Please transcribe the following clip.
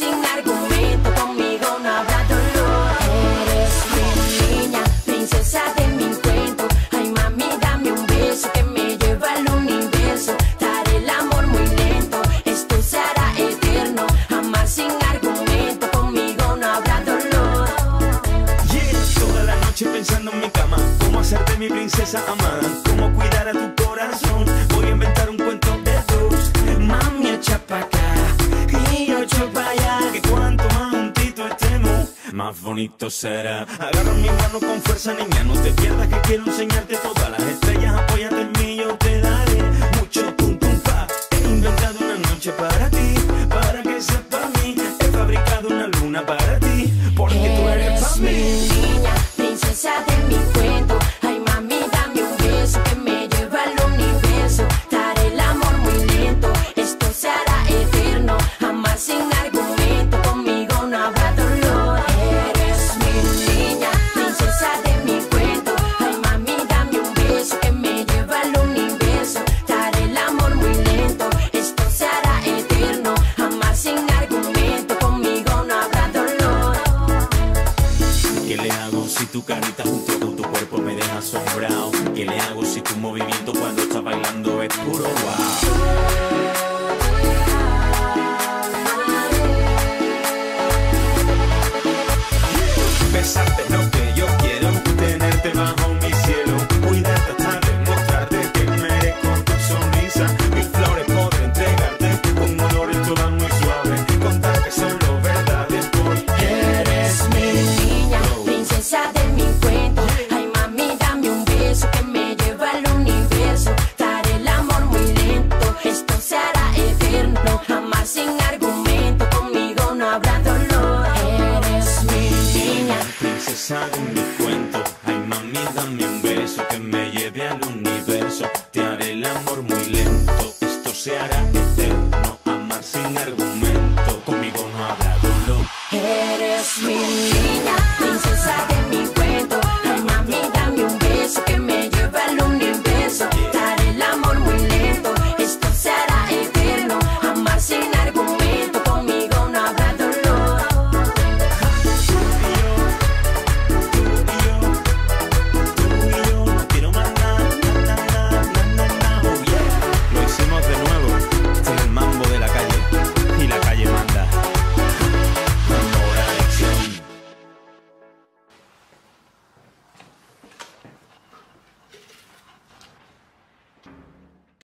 sin argumento, conmigo no habrá dolor. Eres mi niña, princesa de mi cuento. Ay mami, dame un beso que me lleva al universo. Daré el amor muy lento, esto se hará eterno. Amar sin argumento, conmigo no habrá dolor. Yeah, toda la noche pensando en mi cama, cómo hacerte mi princesa amada, cómo cuidar a tu corazón. Voy a inventar un cuento de dos. Mami, echa pa' acá y yo echo pa' allá, que cuanto más juntito estemos, más bonito será. Agarra mi mano con fuerza, niña, no te pierdas que quiero enseñarte todas las estrellas. Apóyate en mí, yo te daré mucho tum tum pa. He inventado una noche para ti, para que seas para mí. He fabricado una luna para ti, porque tú eres para mi mí. niña, princesa de mi cuento. Ay mami, dame un beso que me lleva al universo. Daré el amor muy lento, esto se hará eterno. Amar sin argumento, conmigo no habrá dolor. Eres mi niña, princesa de mi cuento. Ay mami, dame un beso que me lleva al universo. Daré el amor muy lento, esto se hará eterno. Amar sin argumento, conmigo no habrá dolor. ¿Qué le hago si tu carita junto con tu cuerpo me deja asombrado? ¿Qué le hago si tu movimiento cuando estás bailando es puro wow? Besarte es lo que yo quiero, tenerte bajo mi cielo, cuidarte hasta demostrarte que merezco tu sonrisa. Mis flores podré entregarte con olores todas muy suaves, contarte solo verdades porque Eres mi niña, princesa de mi cuento. Ay mami, dame un beso que me lleva al universo. Daré el amor muy lento, esto se hará eterno. Amar sin argumento, conmigo no habrá dolor. Eres mi niña. princesa de mi cuento. Ay mami, dame un beso que me lleve